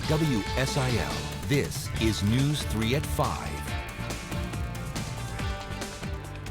WSIL, this is News 3 at 5.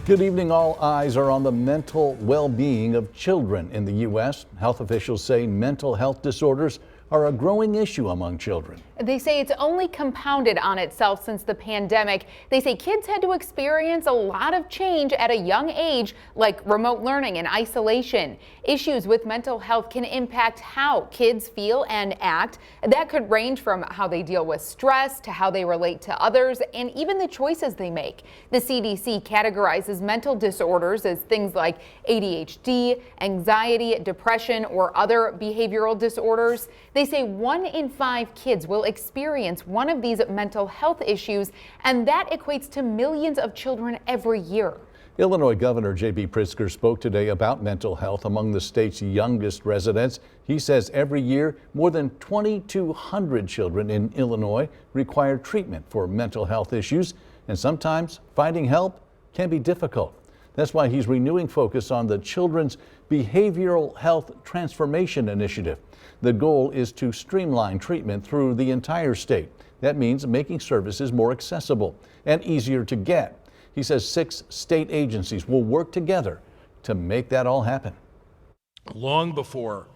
Good evening. All eyes are on the mental well-being of children in the U.S. Health officials say mental health disorders are a growing issue among children. They say it's only compounded on itself since the pandemic. They say kids had to experience a lot of change at a young age, like remote learning and isolation. Issues with mental health can impact how kids feel and act. That could range from how they deal with stress to how they relate to others and even the choices they make. The CDC categorizes mental disorders as things like ADHD, anxiety, depression, or other behavioral disorders. They say 1 in 5 kids will experience one of these mental health issues, and that equates to millions of children every year. Illinois Governor J.B. Pritzker spoke today about mental health among the state's youngest residents. He says every year more than 2,200 children in Illinois require treatment for mental health issues, and sometimes finding help can be difficult. That's why he's renewing focus on the Children's Behavioral Health Transformation Initiative. The goal is to streamline treatment through the entire state. That means making services more accessible and easier to get. He says 6 state agencies will work together to make that all happen. Long before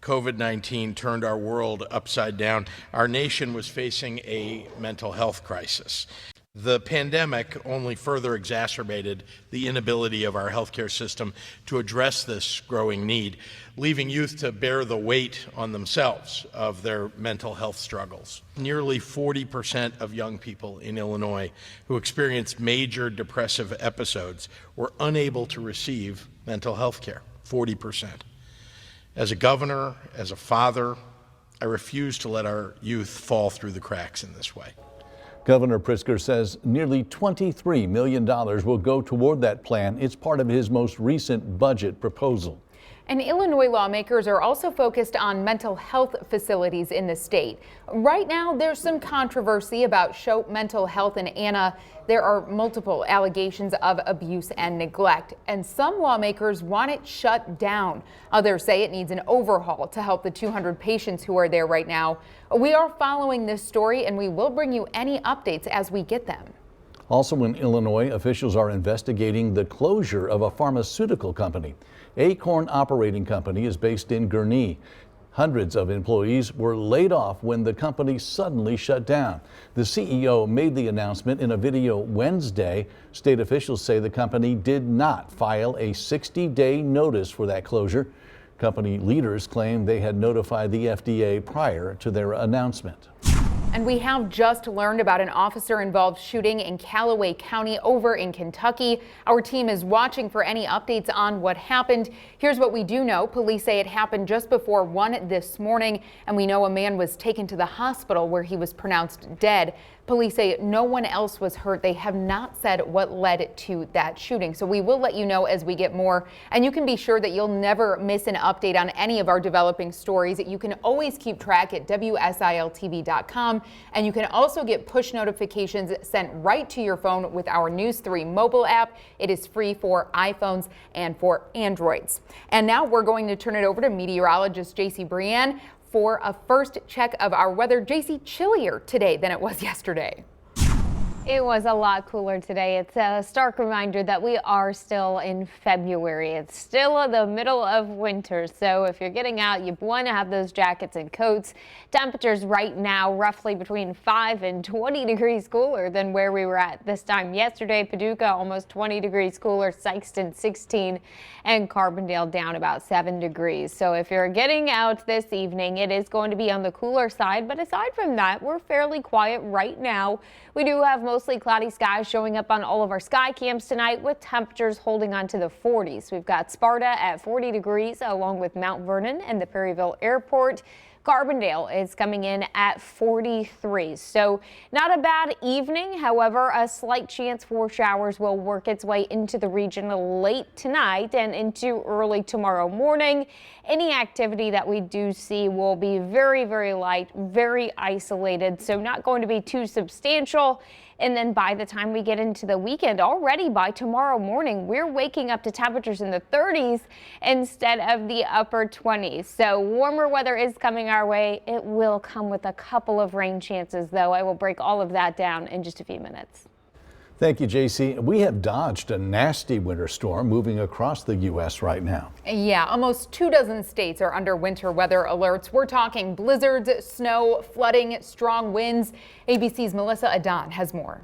COVID-19 turned our world upside down, our nation was facing a mental health crisis. The pandemic only further exacerbated the inability of our healthcare system to address this growing need, leaving youth to bear the weight on themselves of their mental health struggles. Nearly 40% of young people in Illinois who experienced major depressive episodes were unable to receive mental health care. 40%. As a governor, as a father, I refuse to let our youth fall through the cracks in this way. Governor Pritzker says nearly $23 million will go toward that plan. It's part of his most recent budget proposal. And Illinois lawmakers are also focused on mental health facilities in the state. Right now, there's some controversy about Choate Mental Health in Anna. There are multiple allegations of abuse and neglect, and some lawmakers want it shut down. Others say it needs an overhaul to help the 200 patients who are there right now. We are following this story, and we will bring you any updates as we get them. Also in Illinois, officials are investigating the closure of a pharmaceutical company. Acorn Operating Company is based in Gurnee. Hundreds of employees were laid off when the company suddenly shut down. The CEO made the announcement in a video Wednesday. State officials say the company did not file a 60-day notice for that closure. Company leaders claim they had notified the FDA prior to their announcement. And we have just learned about an officer-involved shooting in Callaway County over in Kentucky. Our team is watching for any updates on what happened. Here's what we do know. Police say it happened just before 1 this morning, and we know a man was taken to the hospital where he was pronounced dead. Police say no one else was hurt. They have not said what led to that shooting. So we will let you know as we get more. And you can be sure that you'll never miss an update on any of our developing stories. You can always keep track at WSILTV.com. And you can also get push notifications sent right to your phone with our News 3 mobile app. It is free for iPhones and for Androids. And now we're going to turn it over to meteorologist JC Brienne for a first check of our weather. JC, chillier today than it was yesterday. It was a lot cooler today. It's a stark reminder that we are still in February. It's still the middle of winter, so if you're getting out, you want to have those jackets and coats. Temperatures right now roughly between 5 and 20 degrees cooler than where we were at this time yesterday. Paducah almost 20 degrees cooler, Sykeston 16, and Carbondale down about 7 degrees. So if you're getting out this evening, it is going to be on the cooler side, but aside from that, we're fairly quiet right now. We do have mostly cloudy skies showing up on all of our sky cams tonight with temperatures holding on to the 40s. We've got Sparta at 40 degrees along with Mount Vernon and the Perryville Airport. Carbondale is coming in at 43. So not a bad evening. However, a slight chance for showers will work its way into the region late tonight and into early tomorrow morning. Any activity that we do see will be very, very light, very isolated, so not going to be too substantial. And then by the time we get into the weekend, already by tomorrow morning, we're waking up to temperatures in the 30s instead of the upper 20s. So warmer weather is coming coming our way. It will come with a couple of rain chances, though. I will break all of that down in just a few minutes. Thank you, JC. We have dodged a nasty winter storm moving across the U.S. right now. Yeah, almost 24 states are under winter weather alerts. We're talking blizzards, snow, flooding, strong winds. ABC's Melissa Adon has more.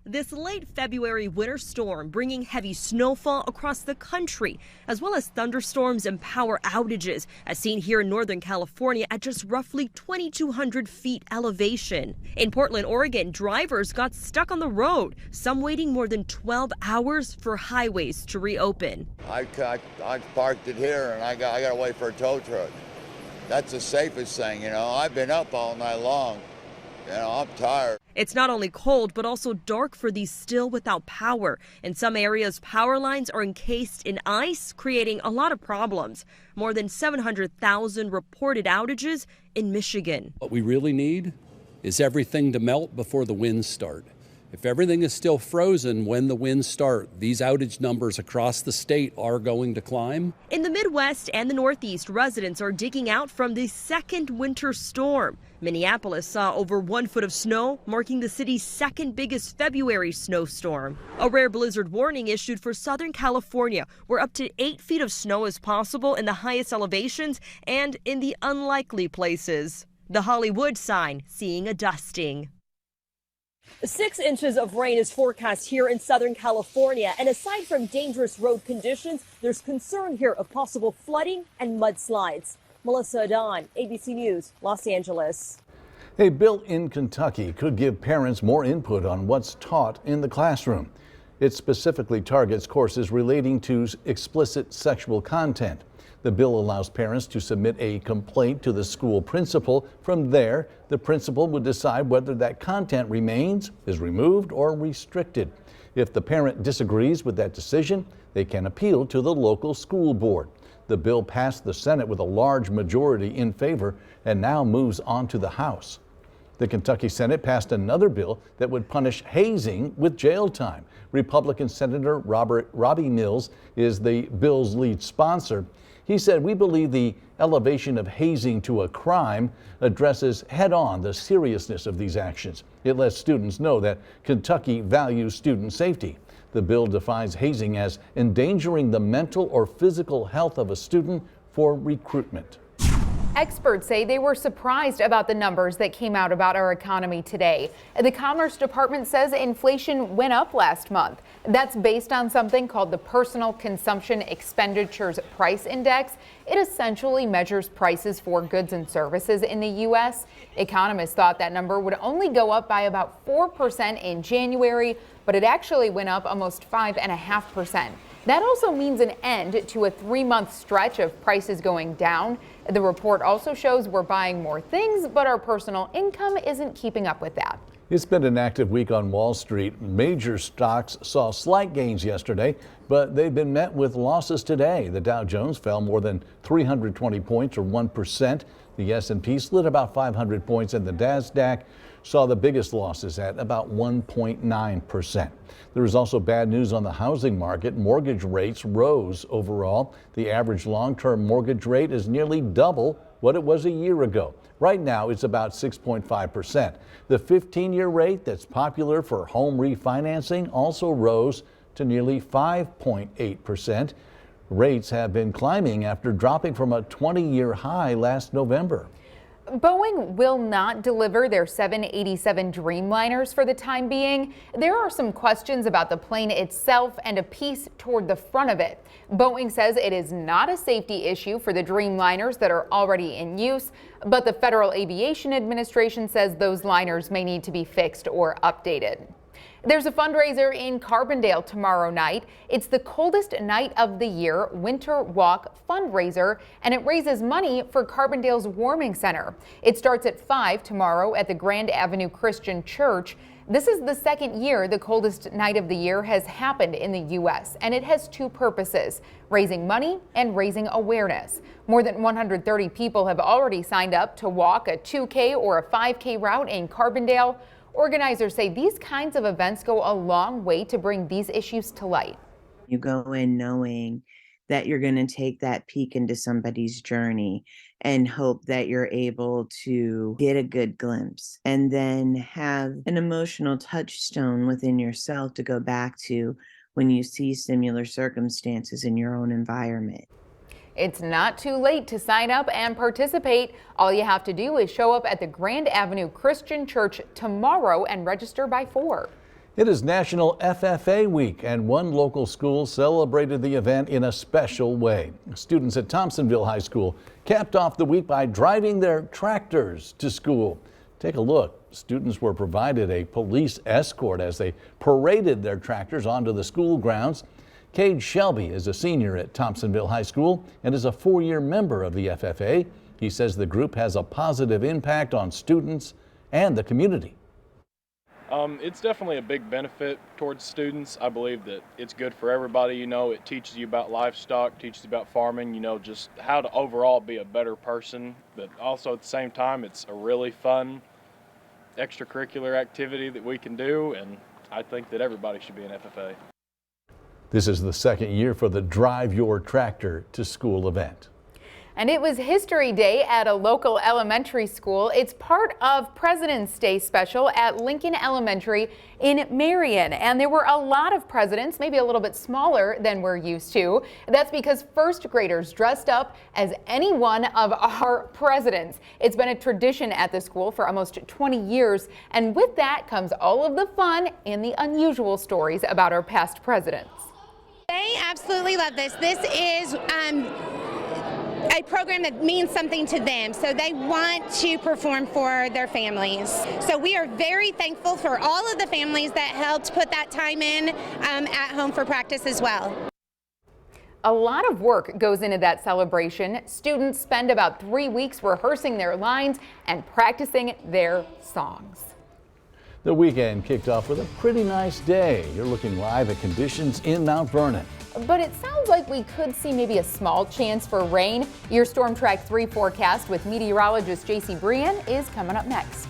This late February winter storm bringing heavy snowfall across the country, as well as thunderstorms and power outages, as seen here in Northern California at just roughly 2,200 feet elevation. In Portland, Oregon, drivers got stuck on the road, some waiting more than 12 hours for highways to reopen. I parked it here and I got to wait for a tow truck. That's the safest thing, you know. I've been up all night long. You know, I'm tired. It's not only cold, but also dark for these still without power. In some areas, power lines are encased in ice, creating a lot of problems. More than 700,000 reported outages in Michigan. What we really need is everything to melt before the winds start. If everything is still frozen when the winds start, these outage numbers across the state are going to climb. In the Midwest and the Northeast, residents are digging out from the second winter storm. Minneapolis saw over 1 foot of snow, marking the city's second biggest February snowstorm. A rare blizzard warning issued for Southern California, where up to 8 feet of snow is possible in the highest elevations and in the unlikely places. The Hollywood sign seeing a dusting. 6 inches of rain is forecast here in Southern California. And aside from dangerous road conditions, there's concern here of possible flooding and mudslides. Melissa Adon, ABC News, Los Angeles. A bill in Kentucky could give parents more input on what's taught in the classroom. It specifically targets courses relating to explicit sexual content. The bill allows parents to submit a complaint to the school principal. From there, the principal would decide whether that content remains, is removed, or restricted. If the parent disagrees with that decision, they can appeal to the local school board. The bill passed the Senate with a large majority in favor and now moves on to the House. The Kentucky Senate passed another bill that would punish hazing with jail time. Republican Senator Robbie Mills is the bill's lead sponsor. He said, "We believe the elevation of hazing to a crime addresses head-on the seriousness of these actions. It lets students know that Kentucky values student safety." The bill defines hazing as endangering the mental or physical health of a student for recruitment. Experts say they were surprised about the numbers that came out about our economy today. The Commerce Department says inflation went up last month. That's based on something called the Personal Consumption Expenditures Price Index. It essentially measures prices for goods and services in the U.S. Economists thought that number would only go up by about 4% in January, but it actually went up almost 5.5%. That also means an end to a 3-month stretch of prices going down. The report also shows we're buying more things, but our personal income isn't keeping up with that. It's been an active week on Wall Street. Major stocks saw slight gains yesterday, but they've been met with losses today. The Dow Jones fell more than 320 points or 1%. The S&P slid about 500 points and the Nasdaq saw the biggest losses at about 1.9%. There was also bad news on the housing market. Mortgage rates rose overall. The average long-term mortgage rate is nearly double what it was a year ago. Right now, it's about 6.5%. The 15-year rate that's popular for home refinancing also rose to nearly 5.8%. Rates have been climbing after dropping from a 20-year high last November. Boeing will not deliver their 787 Dreamliners for the time being. There are some questions about the plane itself and a piece toward the front of it. Boeing says it is not a safety issue for the Dreamliners that are already in use, but the Federal Aviation Administration says those liners may need to be fixed or updated. There's a fundraiser in Carbondale tomorrow night. It's the coldest night of the year winter walk fundraiser, and it raises money for Carbondale's Warming Center. It starts at 5 tomorrow at the Grand Avenue Christian Church. This is the second year the coldest night of the year has happened in the U.S., and it has two purposes: raising money and raising awareness. More than 130 people have already signed up to walk a 2K or a 5K route in Carbondale. Organizers say these kinds of events go a long way to bring these issues to light. You go in knowing that you're going to take that peek into somebody's journey and hope that you're able to get a good glimpse and then have an emotional touchstone within yourself to go back to when you see similar circumstances in your own environment. It's not too late to sign up and participate. All you have to do is show up at the Grand Avenue Christian Church tomorrow and register by 4. It is National FFA Week, and one local school celebrated the event in a special way. Students at Thompsonville High School capped off the week by driving their tractors to school. Take a look. Students were provided a police escort as they paraded their tractors onto the school grounds. Cade Shelby is a senior at Thompsonville High School and is a 4-year member of the FFA. He says the group has a positive impact on students and the community. It's definitely a big benefit towards students. I believe that it's good for everybody. You know, it teaches you about livestock, teaches you about farming, you know, just how to overall be a better person. But also at the same time, it's a really fun extracurricular activity that we can do, and I think that everybody should be an FFA. This is the second year for the Drive Your Tractor to School event. And it was History Day at a local elementary school. It's part of President's Day special at Lincoln Elementary in Marion. And there were a lot of presidents, maybe a little bit smaller than we're used to. That's because first graders dressed up as any one of our presidents. It's been a tradition at the school for almost 20 years. And with that comes all of the fun and the unusual stories about our past presidents. They absolutely love this. This is a program that means something to them, so they want to perform for their families. So we are very thankful for all of the families that helped put that time in at home for practice as well. A lot of work goes into that celebration. Students spend about 3 weeks rehearsing their lines and practicing their songs. The weekend kicked off with a pretty nice day. You're looking live at conditions in Mount Vernon. But it sounds like we could see maybe a small chance for rain. Your Storm Track 3 forecast with meteorologist JC Brian is coming up next.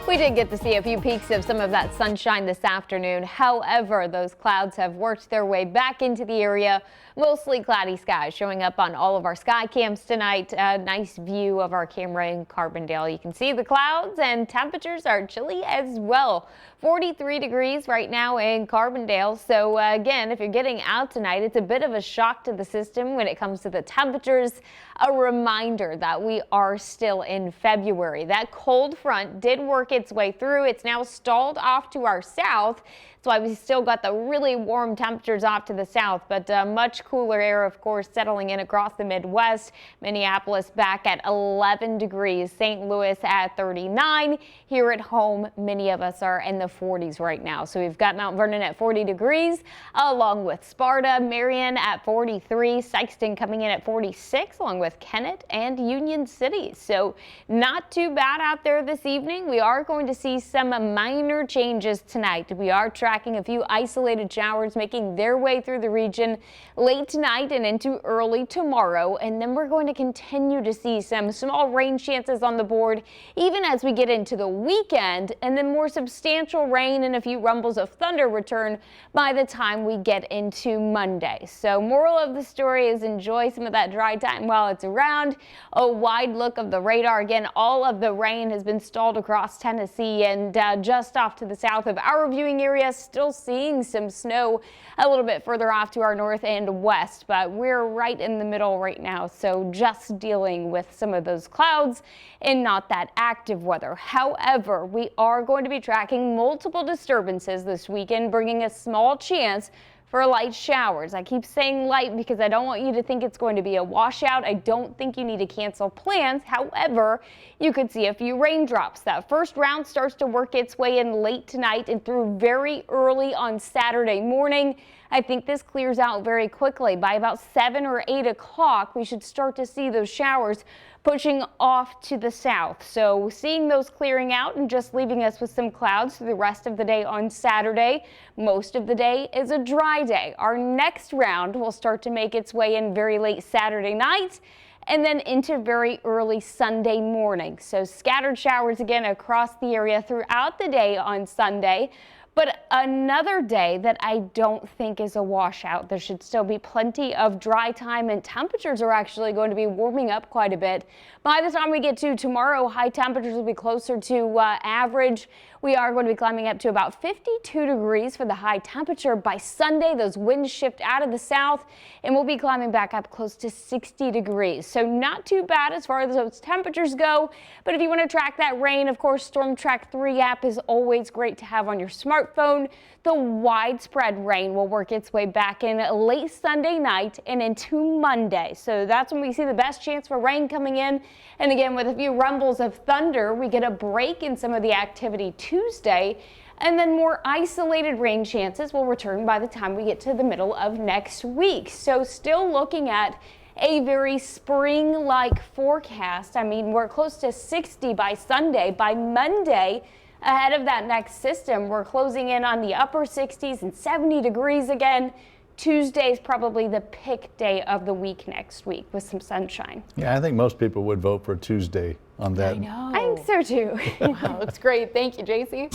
We did get to see a few peaks of some of that sunshine this afternoon. However, those clouds have worked their way back into the area. Mostly cloudy skies showing up on all of our sky cams tonight. A nice view of our camera in Carbondale. You can see the clouds, and temperatures are chilly as well. 43 degrees right now in Carbondale. So again, if you're getting out tonight, it's a bit of a shock to the system when it comes to the temperatures. A reminder that we are still in February. That cold front did work its way through. It's now stalled off to our south. That's why we still got the really warm temperatures off to the south, but much cooler air, of course, settling in across the Midwest. Minneapolis back at 11 degrees, St. Louis at 39. Here at home, many of us are in the 40s right now. So we've got Mount Vernon at 40 degrees, along with Sparta, Marion at 43, Sykeston coming in at 46, along with Kennett and Union City. So not too bad out there this evening. We are going to see some minor changes tonight. We are tracking a few isolated showers making their way through the region late tonight and into early tomorrow. And then we're going to continue to see some small rain chances on the board even as we get into the weekend, and then more substantial rain and a few rumbles of thunder return by the time we get into Monday. So moral of the story is enjoy some of that dry time while it's around. A wide look of the radar. Again, all of the rain has been stalled across Tennessee and just off to the south of our viewing area. Still seeing some snow a little bit further off to our north and west, but we're right in the middle right now. So just dealing with some of those clouds and not that active weather. However, we are going to be tracking multiple disturbances this weekend, bringing a small chance for light showers. I keep saying light because I don't want you to think it's going to be a washout. I don't think you need to cancel plans. However, you could see a few raindrops. That first round starts to work its way in late tonight and through very early on Saturday morning. I think this clears out very quickly. By about 7 or 8 o'clock, we should start to see those showers pushing off to the south. So seeing those clearing out and just leaving us with some clouds through the rest of the day on Saturday. Most of the day is a dry day. Our next round will start to make its way in very late Saturday night and then into very early Sunday morning. So scattered showers again across the area throughout the day on Sunday. But another day that I don't think is a washout. There should still be plenty of dry time, and temperatures are actually going to be warming up quite a bit. By the time we get to tomorrow, high temperatures will be closer to average. We are going to be climbing up to about 52 degrees for the high temperature. By Sunday, those winds shift out of the south and we'll be climbing back up close to 60 degrees. So not too bad as far as those temperatures go. But if you want to track that rain, of course, Storm Track 3 app is always great to have on your smartphone. The widespread rain will work its way back in late Sunday night and into Monday. So that's when we see the best chance for rain coming in. And again, with a few rumbles of thunder, we get a break in some of the activity Tuesday. And then more isolated rain chances will return by the time we get to the middle of next week. So still looking at a very spring-like forecast. I mean, we're close to 60 by Sunday. By Monday, ahead of that next system, we're closing in on the upper 60s and 70 degrees again. Tuesday is probably the pick day of the week next week with some sunshine. Yeah, I think most people would vote for Tuesday on that. I know. I think so too. Wow, looks great. Thank you, JC.